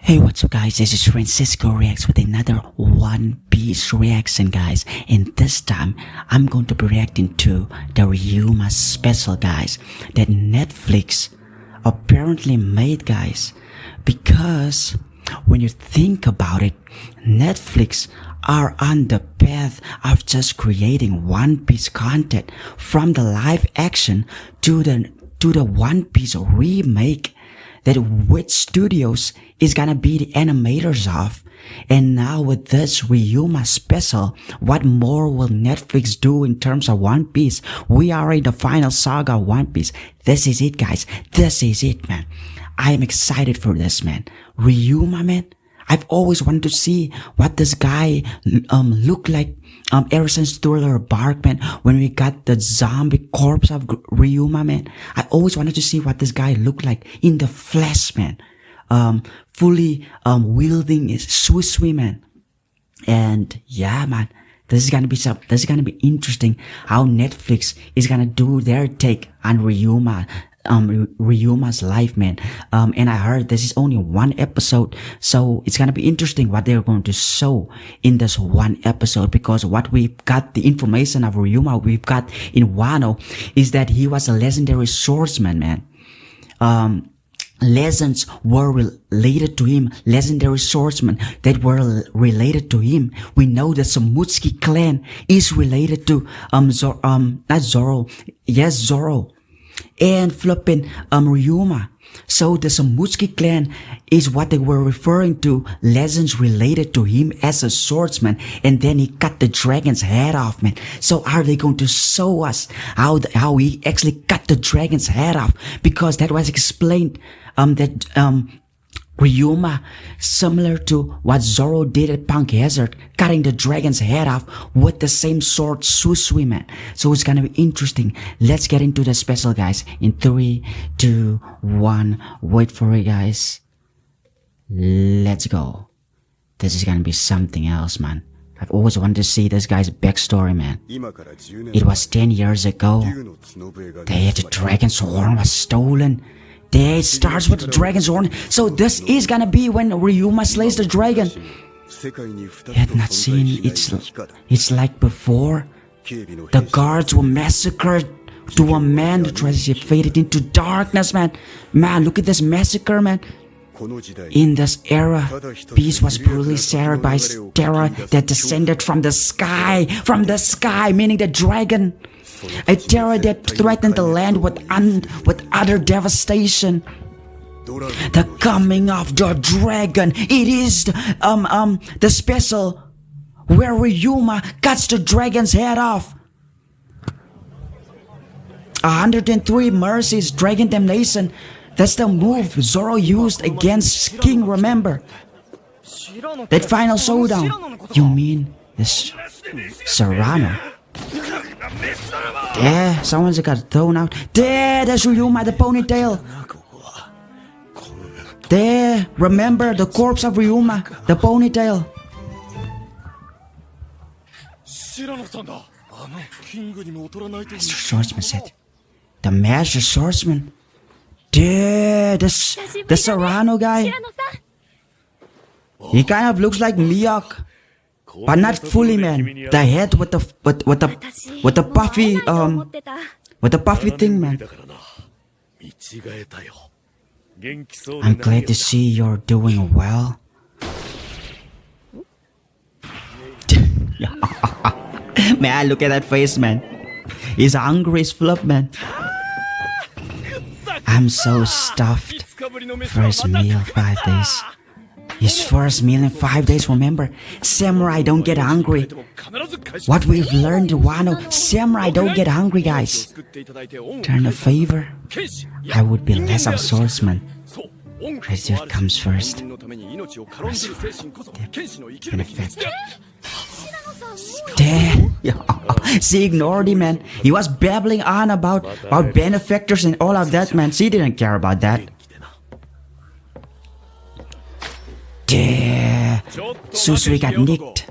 Hey, what's up guys, this is Francisco Reacts with another One Piece reaction guys, and this time I'm going to be reacting to the Ryuma special guys that Netflix apparently made guys, because when you think about it, Netflix are on the path of just creating One Piece content from the live action to the One Piece remake that which studios is gonna be the animators of. And now with this Ryuma special, what more will Netflix do in terms of One Piece? We are in the final saga of One Piece. This is it guys. This is it, man. I am excited for this, man. Ryuma, man. I've always wanted to see what this guy look like ever since Thriller Bark, man. When we got the zombie corpse of Ryuma, man, I always wanted to see what this guy looked like in the flesh, man. Fully wielding his Sui, man. And yeah, man, this is gonna be interesting how Netflix is gonna do their take on Ryuma's life, man. And I heard this is only one episode, so it's gonna be interesting what they're going to show in this one episode, because what we've got, the information of Ryuma we've got in Wano is that he was a legendary swordsman, man. Legends were related to him, legendary swordsmen that were related to him. We know the Samutsuki clan is related to Zoro, and flipping Ryuma. So the Samutsuki clan is what they were referring to, legends related to him as a swordsman, and then he cut the dragon's head off, man. So are they going to show us how he actually cut the dragon's head off? Because that was explained that Ryuma, similar to what Zoro did at Punk Hazard, cutting the dragon's head off with the same sword, Susui, man. So it's gonna be interesting. Let's get into the special, guys. In 3, 2, 1. Wait for it, guys. Let's go. This is gonna be something else, man. I've always wanted to see this guy's backstory, man. It was 10 years ago. The dragon's horn was stolen. There it starts with the dragon's horn. So this is gonna be when Ryuma slays the dragon. I had not seen it's like before. The guards were massacred to a man. The treasure faded into darkness, man. Man, look at this massacre, man. In this era, peace was brutally shattered by terror that descended from the sky. From the sky, meaning the dragon. A terror that threatened the land with utter devastation. The coming of the dragon. It is the special where Ryuma cuts the dragon's head off. 103 Mercies, Dragon Damnation. That's the move Zoro used against King, remember? That final showdown. You mean this Serrano? There, someone's got thrown out. There's Ryuma, the ponytail. There, remember the corpse of Ryuma, the ponytail. Master Swordsman said. The Master Swordsman. There, the Serrano guy. He kind of looks like Miyok, but not fully, man. The head with the puffy thing, man. I'm glad to see you're doing well. Man, look at that face, man. He's hungry as flip, man. I'm so stuffed. First meal 5 days. His first meal in 5 days, remember? Samurai don't get hungry. What we've learned in Wano, samurai don't get hungry, guys. Turn a favor, I would be less of a swordsman. Treasure comes first. In effect. Damn. She ignored him, man. He was babbling on about benefactors and all of that, man. She didn't care about that. Yeah, Susui got nicked.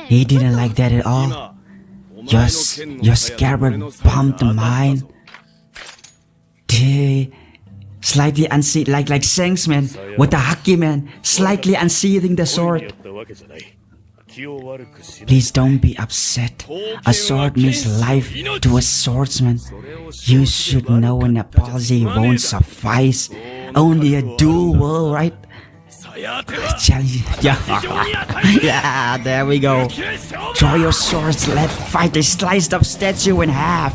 He didn't like that at all. Your scabbard bumped mine. Slightly unseat like Sengs, man. With the haki, man. Slightly unsheathing the sword. Please don't be upset. A sword means life to a swordsman. You should know an apology won't suffice. Only a duel will, right? Yeah, there we go. Draw your swords, let fight a sliced up statue in half.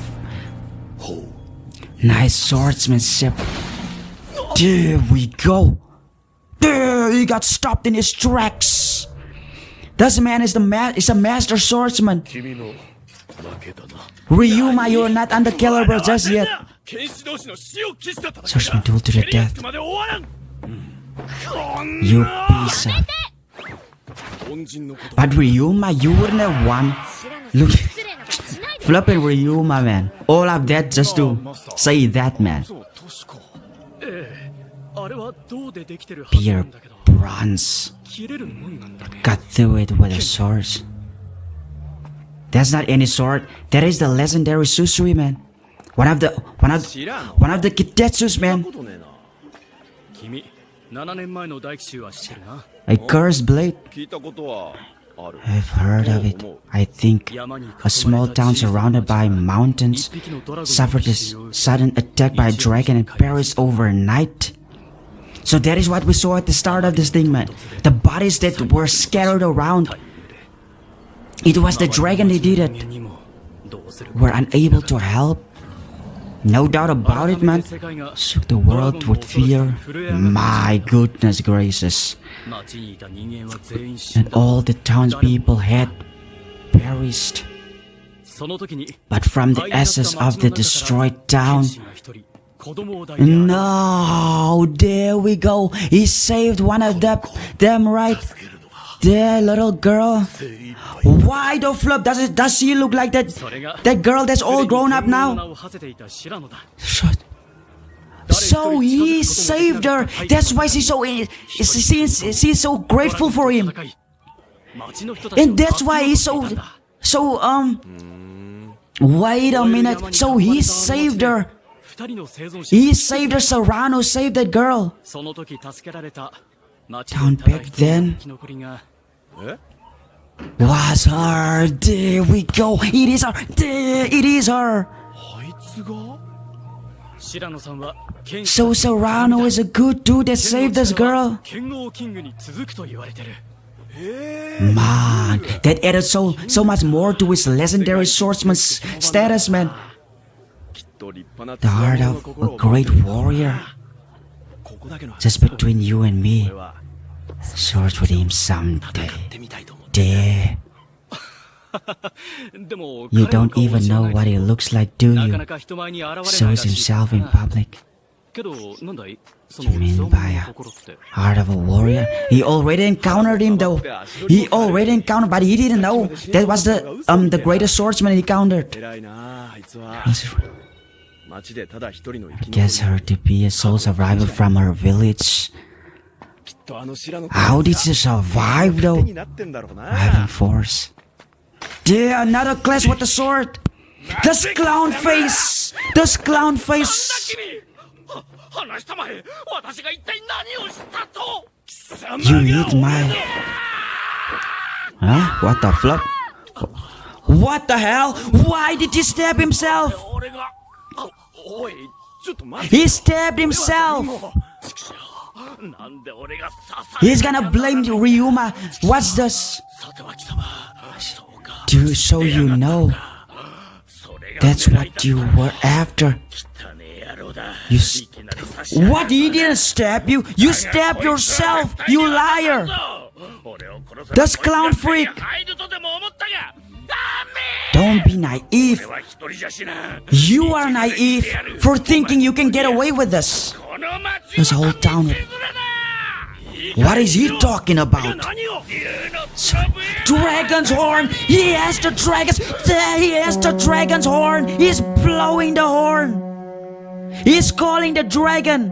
Nice swordsmanship. There we go. There, he got stopped in his tracks. This man is a master swordsman. Ryuma, you're not under caliber just yet. Swordsman duel to the death. You piece of... But Ryuma, you wouldn't have won. Look, flipping Ryuma, man. All of that just to say that, man. Pure bronze. Cut through it with a sword. That's not any sword. That is the legendary Susui, man. One of the Kitetsus, man. A cursed blade. I've heard of it. I think a small town surrounded by mountains suffered a sudden attack by a dragon and perished overnight. So that is what we saw at the start of this thing, man. The bodies that were scattered around. It was the dragon that did it. We're unable to help. No doubt about it, man. Shook the world with fear. My goodness gracious. And all the townspeople had perished. But from the ashes of the destroyed town, no, there we go. He saved one of them, right? There, little girl. Why the flip? Does she look like that girl that's all grown up now? Shut. So he saved her. That's why she's so grateful for him. And that's why he's so wait a minute. So he saved her. He saved her. Serrano saved that girl. Down back then was her. There we go. It is her. There it is her. So Serrano is a good dude that saved this girl. Man, that added so much more to his legendary swordsman's status, man. The heart of a great warrior. Just between you and me. Swords with him someday. There. You don't even know what he looks like, do you? Shows himself in public. You mean by a heart of a warrior? He already encountered him though. He already encountered, but he didn't know that was the greatest swordsman he encountered. I guess her to be a sole survivor from her village. How did she survive though? Having force. There, another clash with the sword. This clown face. This clown face. You hit my... Huh? What the flip? What the hell? Why did he stab himself? He stabbed himself. He's gonna blame Ryuma. What's this? So you know. That's what you were after. What? He didn't stab you. You stabbed yourself. You liar. This clown freak. Don't be naive. You are naive for thinking you can get away with this. This whole town. What is he talking about? Dragon's horn. He has the dragon's. He has the dragon's horn. He's blowing the horn. He's calling the dragon.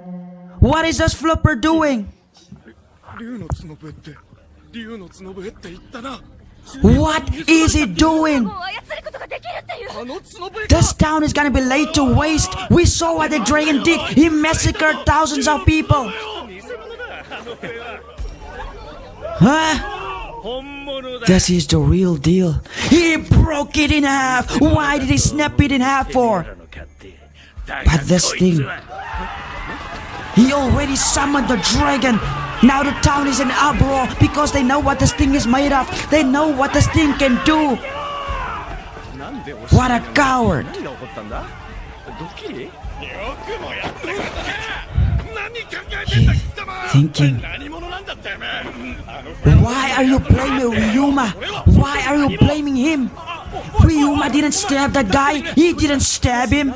What is this flipper doing? What is he doing? This town is gonna be laid to waste. We saw what the dragon did. He massacred thousands of people. Huh? This is the real deal. He broke it in half. Why did he snap it in half for? But this thing, he already summoned the dragon. Now the town is in uproar because they know what this thing is made of. They know what this thing can do. What a coward. Thinking, why are you blaming Ryuma? Why are you blaming him? Ryuma didn't stab that guy. He didn't stab him.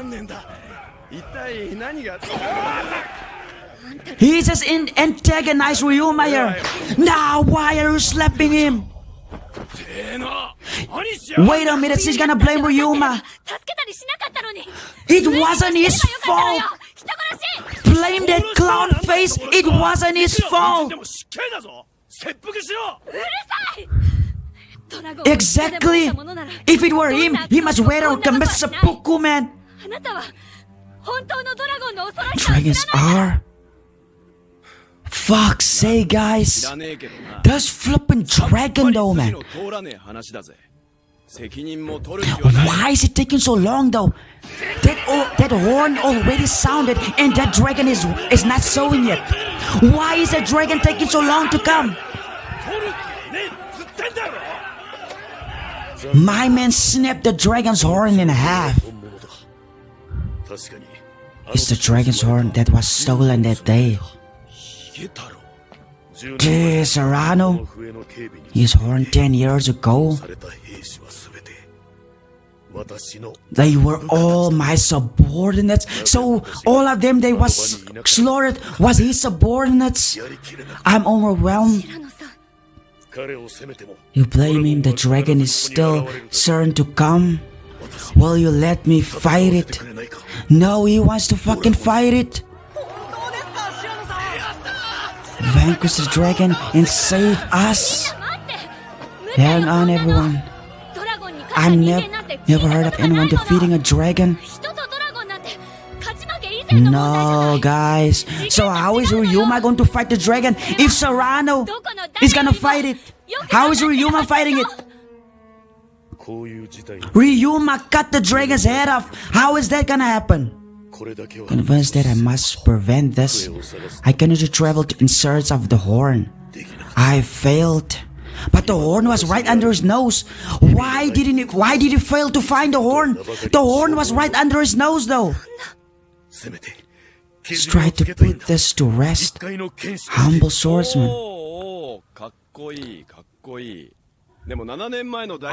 He just antagonized Ryuma here. Now why are you slapping him? Wait a minute, she's gonna blame Ryuma. It wasn't his fault. Blame that clown face. It wasn't his fault. Exactly. If it were him, he must wait or commit seppuku, man. Dragons are... Fuck's sake, guys. This flippin' dragon though, man. Why is it taking so long though? That horn already sounded and that dragon is not showing yet. Why is that dragon taking so long to come? My man snapped the dragon's horn in half. It's the dragon's horn that was stolen that day. Serrano, his horn 10 years ago. They were all my subordinates. So all of them they was slaughtered was his subordinates. I'm overwhelmed. You blame him, the dragon is still certain to come. Will you let me fight it? No, he wants to fucking fight it. Vanquish the dragon and save us. Hang on, everyone. I've never heard of anyone defeating a dragon. No, guys. So how is Ryuma going to fight the dragon if Serrano is gonna fight it? How is Ryuma fighting it? Ryuma cut the dragon's head off. How is that gonna happen? Convinced that I must prevent this, I continued to travel in search of the horn. I failed. But the horn was right under his nose. Why did he fail to find the horn? The horn was right under his nose though. Let's try to put this to rest. Humble swordsman.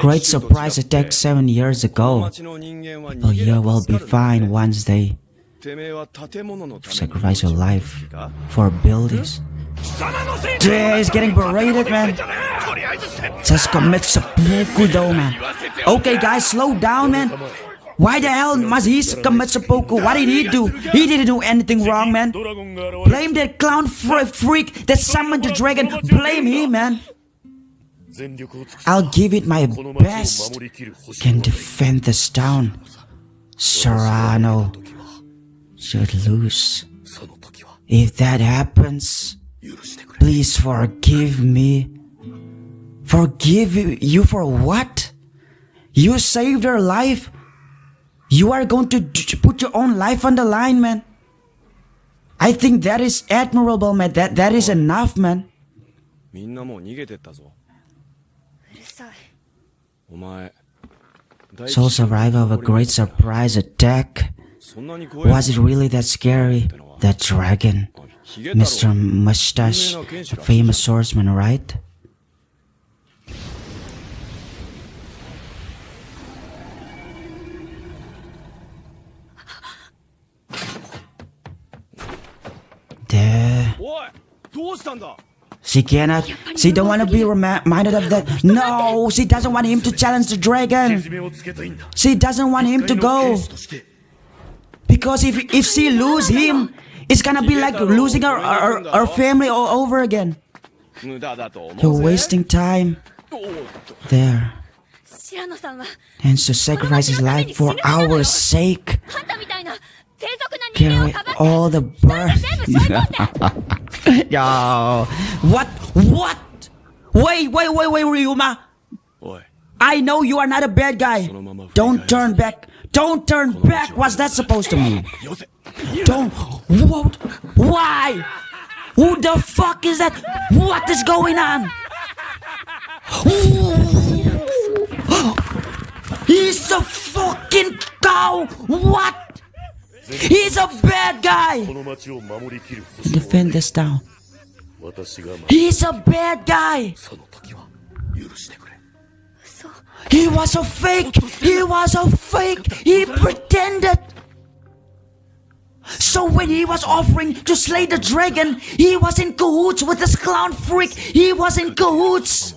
Great surprise attack 7 years ago. People here will be fine once they sacrifice your life for buildings. He's getting berated, man. Just commit seppuku though, man. Okay, guys, slow down, man. Why the hell must he commit seppuku? What did he do? He didn't do anything wrong, man. Blame that clown freak that summoned the dragon. Blame him, man. I'll give it my best. Can defend this town. Serrano should lose. If that happens, please forgive me. Forgive you for what? You saved her life. You are going to put your own life on the line, man. I think that is admirable, man. That is enough, man. Sole survivor of a great surprise attack. Was it really that scary? That dragon. Mr. Mustache, a famous swordsman, right? There. She cannot. She don't want to be reminded of that. No, she doesn't want him to challenge the dragon. She doesn't want him to go. Because if she lose him, it's gonna be like losing her family all over again. You're wasting time. there and to sacrifice his life for our sake. Carry all the burden. Yo, what? Wait, Ryuma. I know you are not a bad guy. Don't turn back. Don't turn back. What's that supposed to mean? Don't. What? Why? Who the fuck is that? What is going on? He's a fucking cow. What? He's a bad guy. Defend this town. He's a bad guy. He was a fake. He pretended. So when he was offering to slay the dragon, he was in cahoots with this clown freak. He was in cahoots.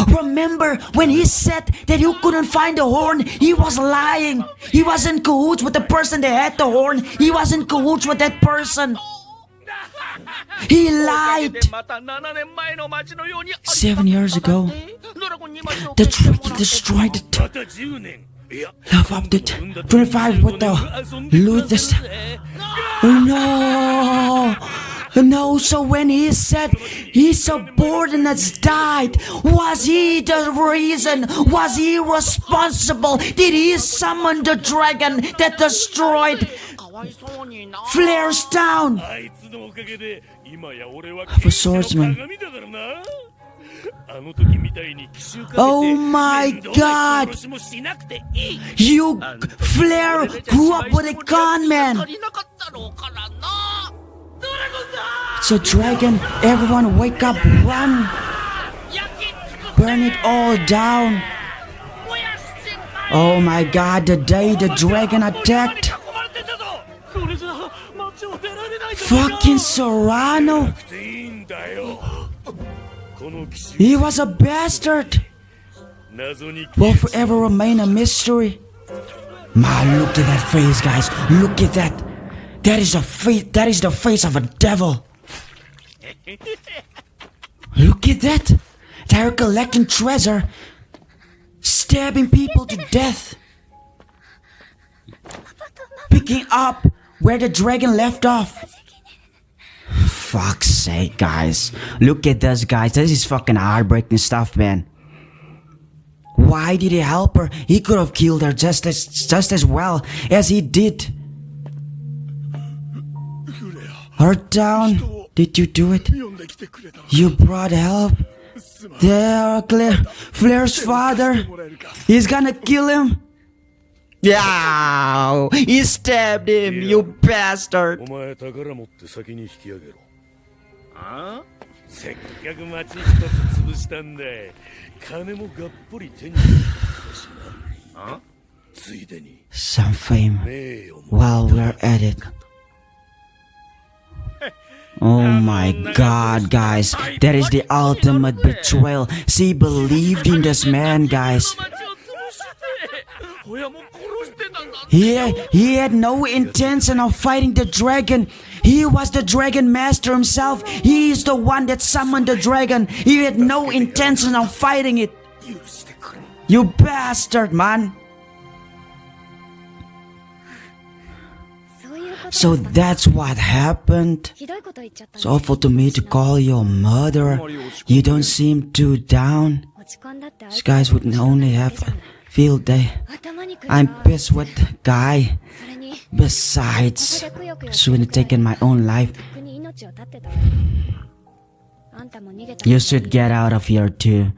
Remember when he said that you couldn't find the horn? He was lying. He was in cahoots with the person that had the horn. He was in cahoots with that person. He lied. 7 years ago, the dragon destroyed it. Love update 25 with the loot this. No, so when he said his subordinates died, was he the reason? Was he responsible? Did he summon the dragon that destroyed Flair's town? For swordsman. Oh my god! Flair grew up with a con man. It's a dragon. Everyone wake up, run. Burn it all down. Oh my god, the day the dragon attacked. Fucking Serrano. He was a bastard. Will forever remain a mystery. Man, look at that face, guys. Look at that. That is the face of a devil. Look at that. They're collecting treasure, stabbing people to death, picking up where the dragon left off. Fuck's sake, guys. Look at this, guys. This is fucking heartbreaking stuff, man. Why did he help her? He could have killed her just as well as he did. Her down. Did you do it? You brought help? There, Flair's father. He's gonna kill him. Yeah, he stabbed him, you bastard. Some fame while we're at it. Oh my god, guys, that is the ultimate betrayal. She believed in this man, guys. He had no intention of fighting the dragon. He was the dragon master himself. He is the one that summoned the dragon. He had no intention of fighting it. You bastard, man. So that's what happened. It's awful to me to call you a murderer. You don't seem too down. These guys would only have a field day. I'm pissed with the guy. Besides, shouldn't have taken my own life. You should get out of here too.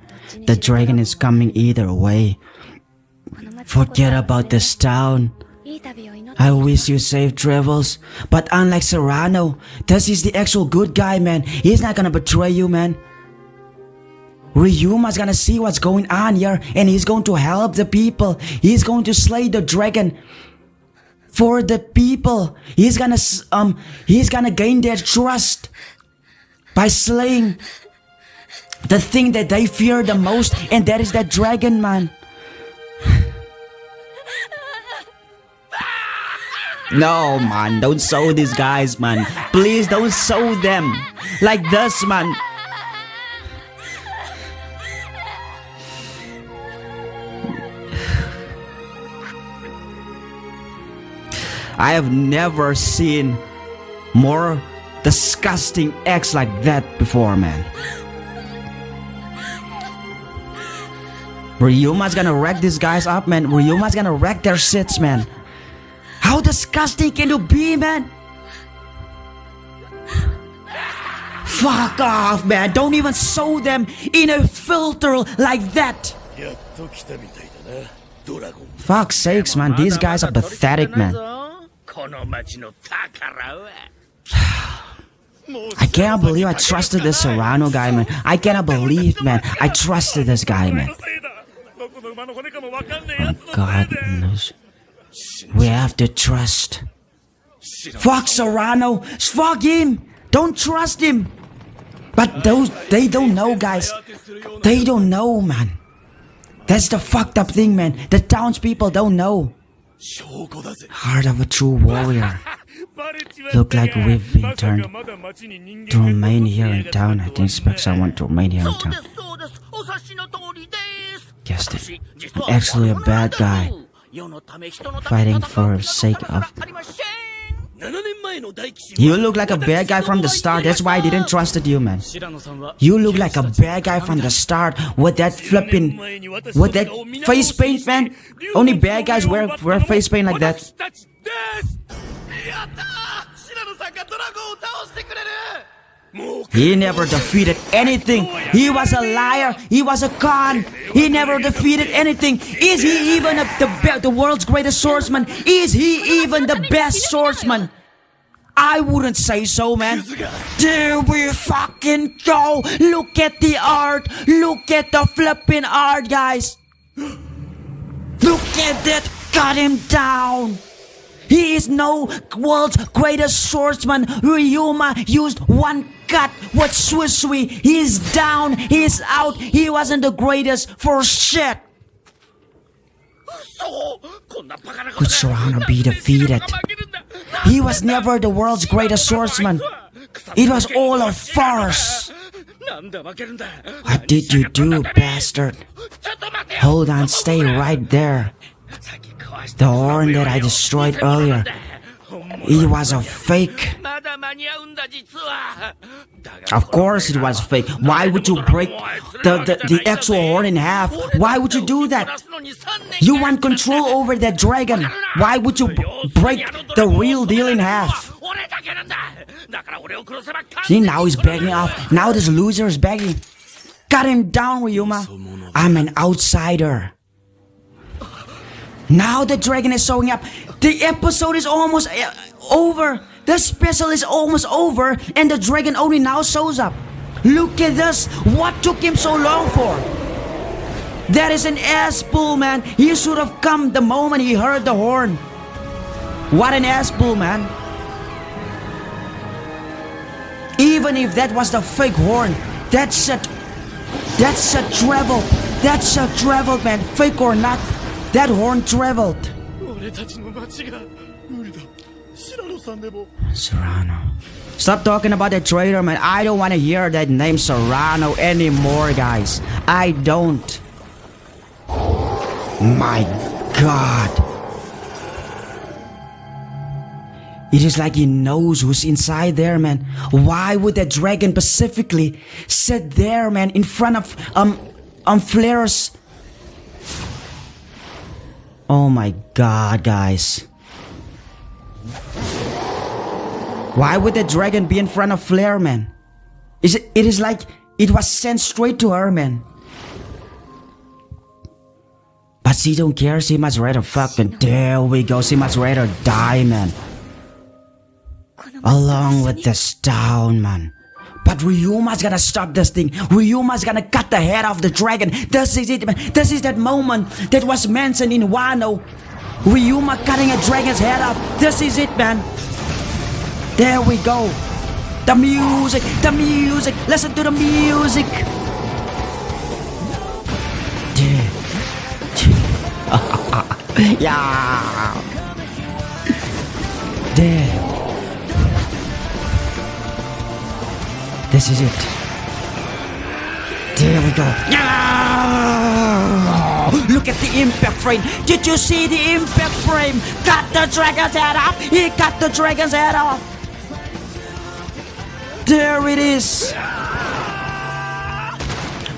The dragon is coming either way. Forget about this town. I wish you safe travels. But unlike Serrano, this is the actual good guy, man. He's not gonna betray you, man. Ryuma's gonna see what's going on here, and he's going to help the people. He's going to slay the dragon for the people. He's gonna gain their trust by slaying the thing that they fear the most, and that is that dragon, man. No, man, don't show these guys, man. Please don't show them like this, man. I have never seen more disgusting acts like that before, man. Ryuma's gonna wreck these guys up, man. Ryuma's gonna wreck their shits, man. How disgusting can you be, man? Fuck off, man. Don't even show them in a filter like that. Fuck's sakes, man. These guys are pathetic, man. I cannot believe I trusted this Serrano guy, man. I cannot believe, man. I trusted this guy, man. Oh, God knows. We have to trust. Fuck Serrano. Fuck him. Don't trust him. But they don't know, guys. They don't know, man. That's the fucked up thing, man. The townspeople don't know. Heart of a true warrior. Look like we've been turned to remain here in town. I didn't expect someone to remain here in town. Guessed it. I'm actually a bad guy. Fighting for the sake of... You look like a bad guy from the start. That's why I didn't trust you, man. You look like a bad guy from the start with that flipping... with that face paint, man. Only bad guys wear face paint like that. He never defeated anything. He was a liar. He was a con. He never defeated anything. Is he even the world's greatest swordsman? Is he even the best swordsman? I wouldn't say so, man. There we fucking go. Look at the art. Look at the flipping art, guys. Look at that. Cut him down. He is no world's greatest swordsman. Ryuma used one cut with Swisui. He's down. He's out. He wasn't the greatest for shit. Could Serrano be defeated? He was never the world's greatest swordsman. It was all a farce. What did you do, bastard? Hold on, stay right there. The horn that I destroyed earlier, it was a fake. Of course it was fake. Why would you break the actual horn in half? Why would you do that? You want control over that dragon. Why would you break the real deal in half? See, now he's begging off. Now this loser is begging. Cut him down, Ryuma. I'm an outsider. Now the dragon is showing up. The episode is almost over. The special is almost over. And the dragon only now shows up. Look at this. What took him so long for? That is an ass pull, man. He should have come the moment he heard the horn. What an ass pull, man. Even if that was the fake horn, that's a travel. That's a travel, man. Fake or not. That horn traveled. Serrano. Stop talking about that traitor, man. I don't want to hear that name Serrano anymore, guys. I don't. My God. It is like he knows who's inside there, man. Why would that dragon specifically sit there, man, in front of flares? Oh my God, guys. Why would the dragon be in front of Flare, man? It is like it was sent straight to her, man. But she don't care. She must rather fucking... There we go. She must rather die, man. Along with this town, man. But Ryuma's gonna stop this thing. Ryuma's gonna cut the head off the dragon. This is it, man. This is that moment that was mentioned in Wano. Ryuma cutting a dragon's head off. This is it, man. There we go. The music. The music. Listen to the music. Yeah. There. This is it. There we go. Look at the impact frame. Did you see the impact frame? Cut the dragon's head off. He cut the dragon's head off. There it is.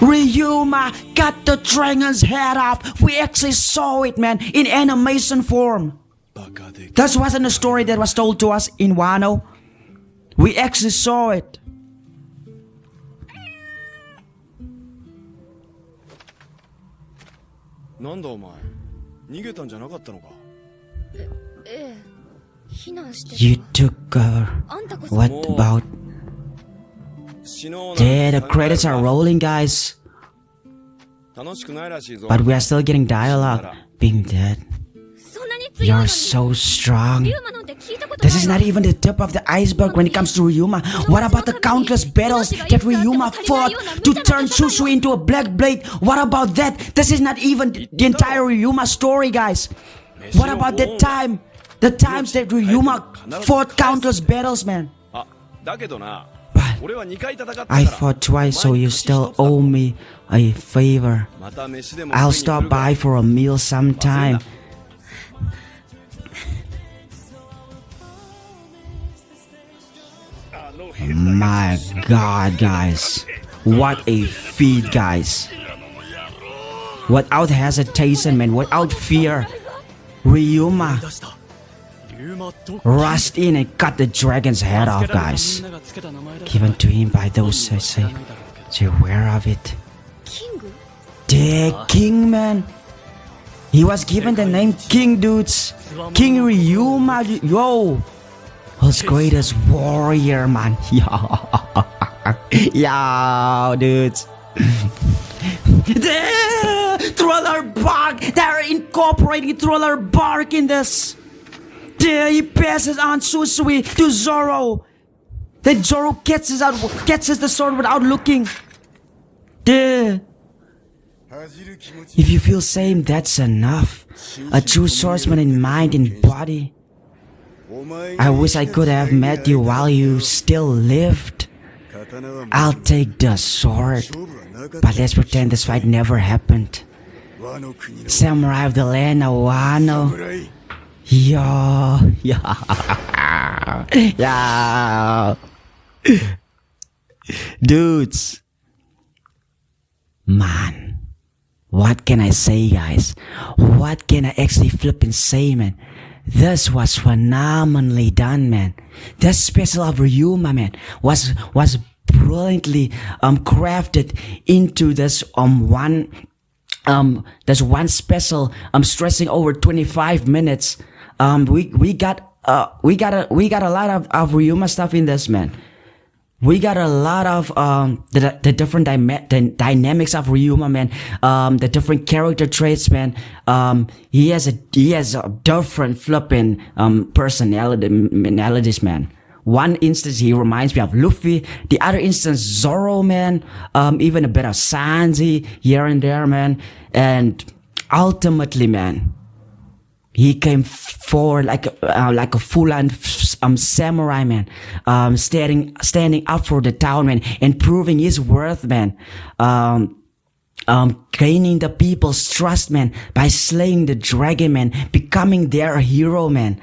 Ryuma cut the dragon's head off. We actually saw it, man, in animation form. That wasn't a story that was told to us in Wano. We actually saw it. なんだお前逃げたんじゃなかったのかええ避難して You took her. What about? Yeah, the credits are rolling, guys. 楽しくないらしいぞ But we are still getting dialogue. Being dead. そんなに強いの You're に so strong. リュウマなんて聞いたことな This い is わ not even the tip of the iceberg when it comes to Ryuma. What about the countless battles that Ryuma fought to turn Susui into a black blade? What about that? This is not even the entire Ryuma story, guys. What about that time? The times that Ryuma fought countless battles, man. あだけどな But 俺は2回戦ったから I fought twice, so you still owe me a favor. また飯でも I'll 食いに来 stop るから by for a meal sometime. My God, guys. What a feat, guys. Without hesitation, man. Without fear. Ryuma rushed in and cut the dragon's head off, guys. Given to him by those who say, you're aware of it. キング The king, man. He was given the name King, dudes. King Ryuma, yo. World's greatest warrior, man. Yo. Yo, dudes. Thriller bark. They're incorporating thriller bark in this. There he passes on Susui to Zoro. Then Zoro catches the sword without looking. There. If you feel same, that's enough. A true swordsman in mind and body. I wish I could have met you while you still lived. I'll take the sword, but let's pretend this fight never happened. Samurai of the land of Wano. Yo, yo, yo. Dudes. Man. What can I say, guys? What can I actually flip and say, man? This was phenomenally done, man. The special of Ryuma, man, was brilliantly crafted into this one special stressing over 25 minutes. We got a lot of Ryuma stuff in this, man. We got a lot of the different dynamics of Ryuma, man. The different character traits, man. He has a different flipping personalities, man. One instance he reminds me of Luffy. The other instance Zoro, man. Even a bit of Sanji here and there, man. And ultimately, man, he came forward like a full-on samurai, man, standing up for the town, man, and proving his worth, man, gaining the people's trust, man, by slaying the dragon, man, becoming their hero, man,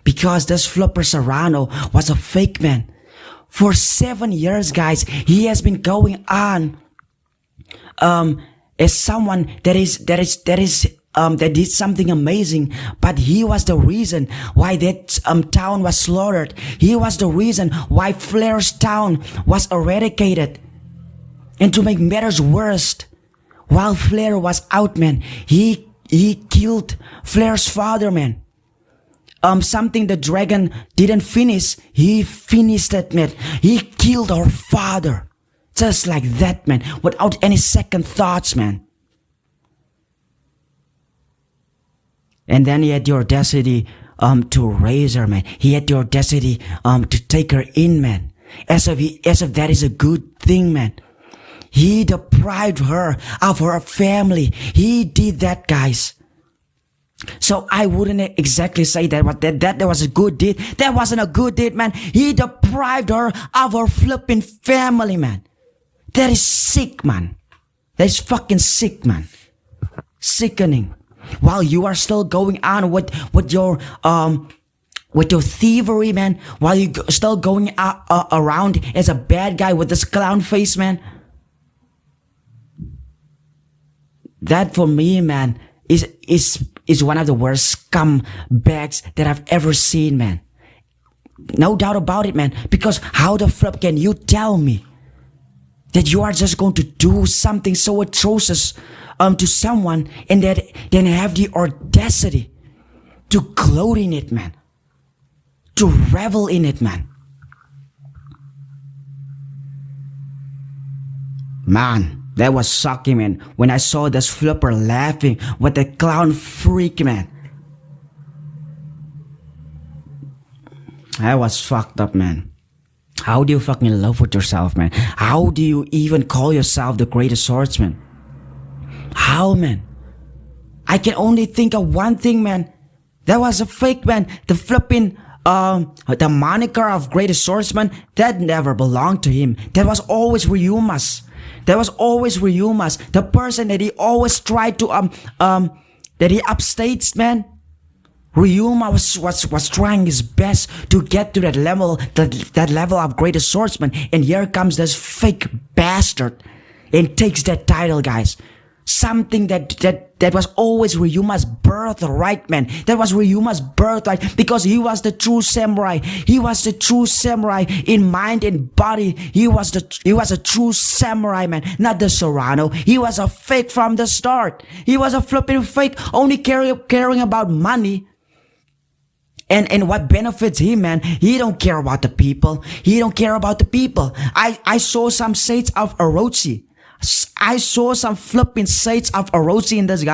because this Flipper Serrano was a fake, man. For 7 years, guys, he has been going on as someone that did something amazing, but he was the reason why that town was slaughtered. He was the reason why Flair's town was eradicated. And to make matters worse, while Flair was out, man, he killed Flair's father, man. Something the dragon didn't finish, he finished it, man. He killed our father. Just like that, man, without any second thoughts, man. And then he had the audacity to raise her, man. He had the audacity to take her in, man. As if that is a good thing, man. He deprived her of her family. He did that, guys. So I wouldn't exactly say that was a good deed. That wasn't a good deed, man. He deprived her of her flipping family, man. That is sick, man. That is fucking sick, man. Sickening. While you are still going on with your thievery, man. While you still going around as a bad guy with this clown face, man. That for me, man, is one of the worst scumbags that I've ever seen, man. No doubt about it, man. Because how the flip can you tell me that you are just going to do something so atrocious to someone and that then have the audacity to gloat in it, man, to revel in it, man. Man, that was sucky, man. When I saw this flipper laughing with the clown freak, man, that was fucked up, man. How do you fucking love with yourself, man? How do you even call yourself the greatest swordsman? How, man? I can only think of one thing, man. That was a fake, man. The flipping, the moniker of greatest swordsman, that never belonged to him. That was always Ryuma's. That was always Ryuma's. The person that he always tried to, that he upstates, man. Ryuma was trying his best to get to that level, that level of greatest swordsman, and here comes this fake bastard and takes that title, guys. Something that was always Ryuma's birthright, man. That was Ryuma's birthright because he was the true samurai. He was the true samurai in mind and body. He was a true samurai, man, not the Serrano. He was a fake from the start. He was a flipping fake, only caring about money. And what benefits him, man? He don't care about the people. He don't care about the people. I saw some shades of Orochi. I saw some flipping shades of Orochi in this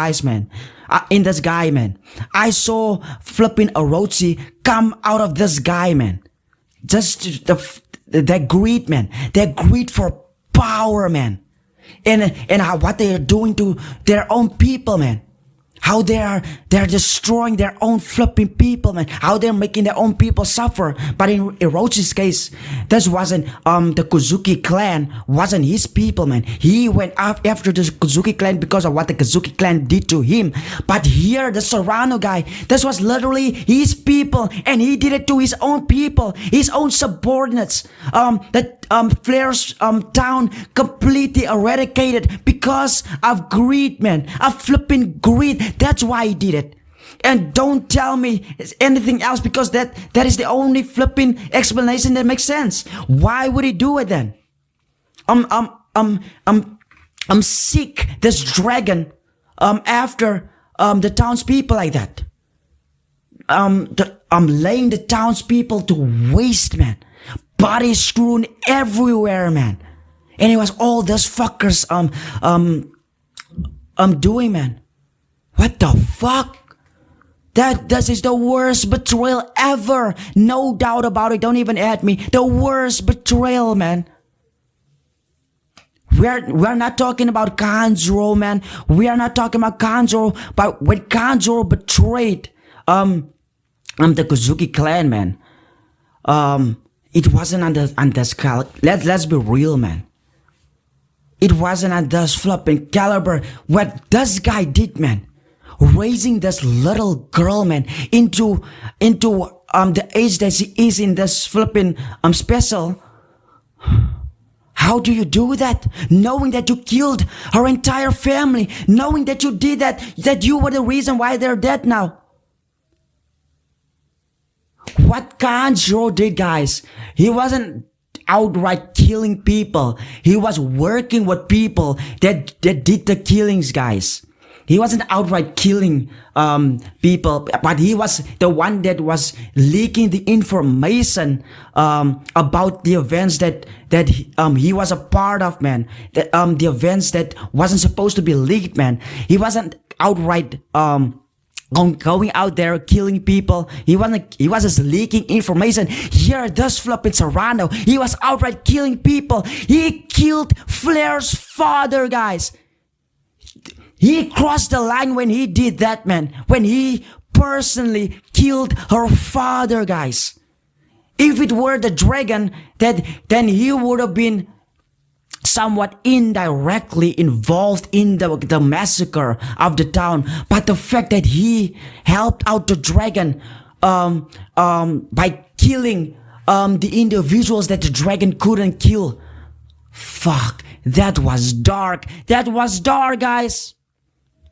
guy, man. I saw flipping Orochi come out of this guy, man. Just that greed, man. That greed for power, man. And what they are doing to their own people, man. How they're destroying their own flipping people, man. How they're making their own people suffer. But in Orochi's case, this wasn't the Kozuki clan wasn't his people, man. He went after the Kozuki clan because of what the Kozuki clan did to him. But here, the Serrano guy, this was literally his people, and he did it to his own people, his own subordinates. Flair's town completely eradicated because of greed, man. Of flipping greed. That's why he did it. And don't tell me it's anything else because that is the only flipping explanation that makes sense. Why would he do it then? I'm sick this dragon after the townspeople like that. I'm laying the townspeople to waste, man. Bodies strewn everywhere, man. And it was all those fuckers doing, man. What the fuck? This is the worst betrayal ever. No doubt about it. Don't even add me. The worst betrayal, man. We're not talking about Kanjuro, man. We are not talking about Kanjuro, but when Kanjuro betrayed the Kozuki clan, man. It wasn't on this let's be real, man. It wasn't on this flipping caliber. What this guy did, man, raising this little girl, man, into the age that she is in this flipping special. How do you do that? Knowing that you killed her entire family, knowing that you did that you were the reason why they're dead now. What Kanjuro did, guys, he wasn't outright killing people. He was working with people that did the killings, guys. He wasn't outright killing people, but he was the one that was leaking the information about the events that he was a part of, man. The events that wasn't supposed to be leaked, man. He wasn't outright going out there killing people. He was just leaking information. Here, this flipping Serrano, he was outright killing people. He killed Flair's father, guys. He crossed the line when he did that, man. When he personally killed her father, guys. If it were the dragon, then he would have been somewhat indirectly involved in the massacre of the town. But the fact that he helped out the dragon by killing the individuals that the dragon couldn't kill. Fuck, that was dark. That was dark, guys.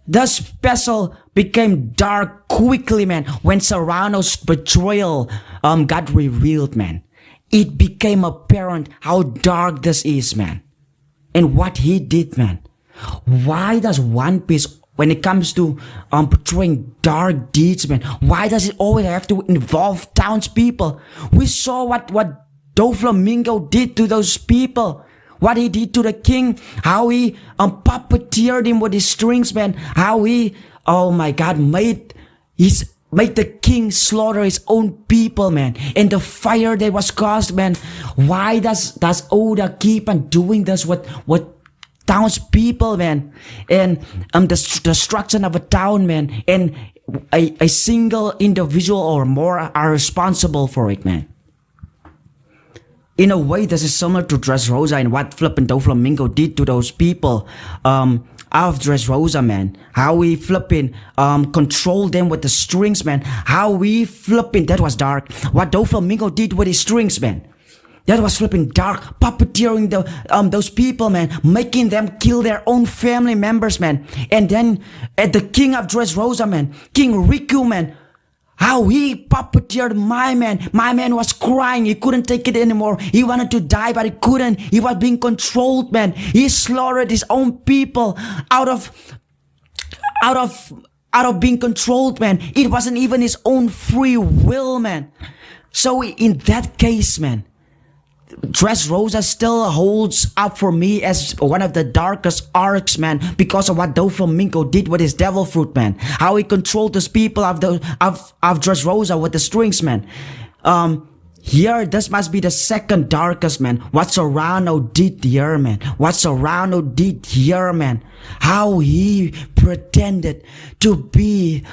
The special became dark quickly, man, when Serrano's betrayal got revealed, man. It became apparent how dark this is, man. And what he did, man. Why does One Piece, when it comes to portraying dark deeds, man, why does it always have to involve townspeople? We saw what Doflamingo did to those people. What he did to the king, how he puppeteered him with his strings, man. How he, oh my God, made the king slaughter his own people, man. And the fire that was caused, man. Why does Oda keep on doing this with townspeople, man? And the destruction of a town, man. And a single individual or more are responsible for it, man. In a way, this is similar to Dressrosa and what flippin' Doflamingo did to those people of Dressrosa, man. How we flippin' controlled them with the strings, man. How we flippin', that was dark. What Doflamingo did with his strings, man. That was flipping dark, puppeteering those people, man, making them kill their own family members, man. And then at the king of Dressrosa, man, King Riku, man, how he puppeteered my man. My man was crying. He couldn't take it anymore. He wanted to die, but he couldn't. He was being controlled, man. He slaughtered his own people out of being controlled, man. It wasn't even his own free will, man. So in that case, man, Dressrosa still holds up for me as one of the darkest arcs, man, because of what Doflamingo did with his devil fruit, man. How he controlled those people of Dressrosa with the strings, man. Here, this must be the second darkest, man. What Serrano did here, man. What Serrano did here, man. How he pretended to be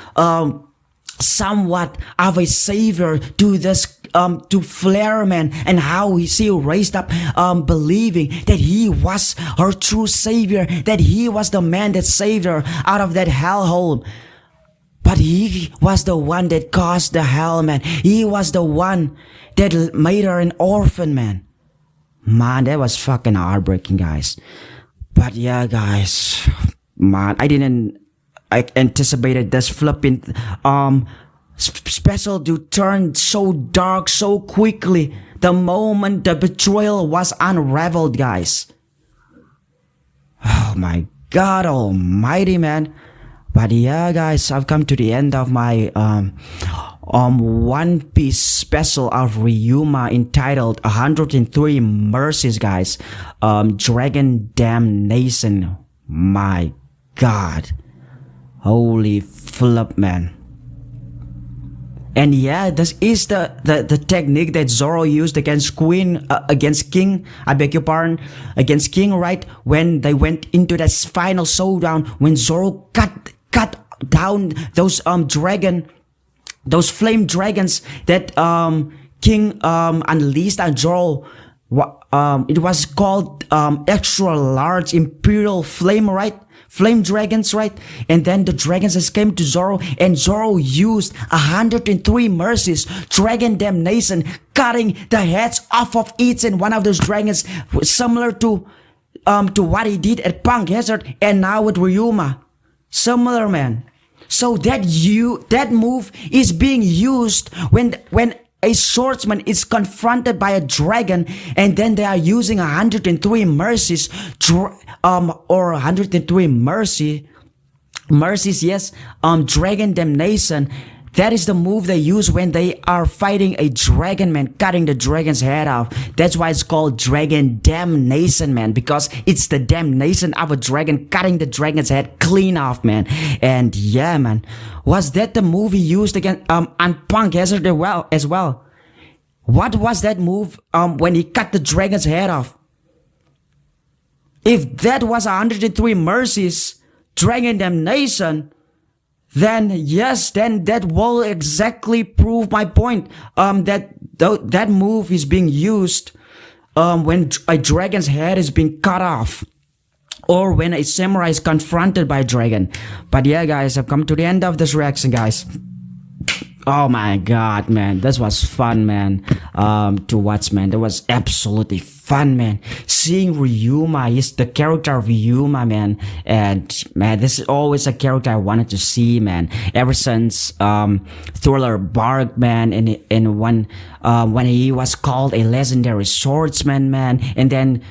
somewhat of a savior to this to Flair, man, and how he raised up believing that he was her true savior, that he was the man that saved her out of that hellhole. But he was the one that caused the hell, man. He was the one that made her an orphan, man. Man, that was fucking heartbreaking, guys. But yeah, guys, man, I anticipated this flipping special to turn so dark so quickly the moment the betrayal was unraveled, guys. Oh my God almighty, man. But yeah, guys, I've come to the end of my One Piece special of Ryuma entitled 103 Mercies, guys. Dragon Damnation. My God. Holy flip, man. And yeah, this is the technique that Zoro used against King, I beg your pardon, against King, right? When they went into that final showdown, when Zoro cut down those flame dragons that King unleashed on Zoro. It was called extra large imperial flame, right? Flame dragons, right? And then the dragons came to Zoro, and Zoro used 103 mercies, dragon damnation, cutting the heads off of each and one of those dragons, similar to what he did at Punk Hazard and now with Ryuma. Similar, man. So that move is being used when a swordsman is confronted by a dragon, and then they are using 103 mercies, or 103 mercies, yes, dragon damnation. That is the move they use when they are fighting a dragon, man, cutting the dragon's head off. That's why it's called Dragon Damnation, man, because it's the damnation of a dragon cutting the dragon's head clean off, man. And yeah, man, was that the move he used against on Punk Hazard as well? What was that move when he cut the dragon's head off? If that was 103 mercies, Dragon Damnation, then yes, then that will exactly prove my point. That move is being used when a dragon's head is being cut off, or when a samurai is confronted by a dragon. But yeah, guys, I've come to the end of this reaction, guys. Oh my god, man, this was fun, man, to watch, man. That was absolutely fun, man. Seeing Ryuma, is the character of Ryuma, man, and man, this is always a character I wanted to see, man, ever since Thriller Bark, man, and when he was called a legendary swordsman, man, and then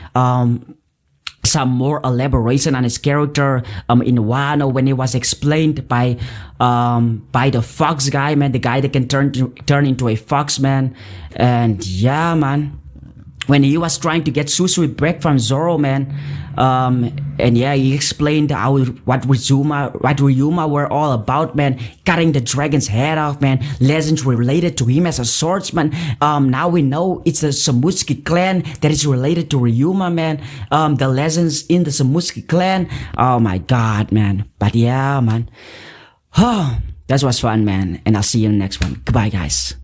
some more elaboration on his character in Wano when he was explained by the fox guy, man, the guy that can turn into a fox, man. And yeah, man, when he was trying to get Susui back from Zoro, man, and yeah, he explained what Ryuma were all about, man, cutting the dragon's head off, man, legends related to him as a swordsman. Now we know it's the Samutsuki clan that is related to Ryuma, man. The legends in the Samutsuki clan. Oh my god, man. But yeah, man. Oh, that was fun, man. And I'll see you in the next one. Goodbye, guys.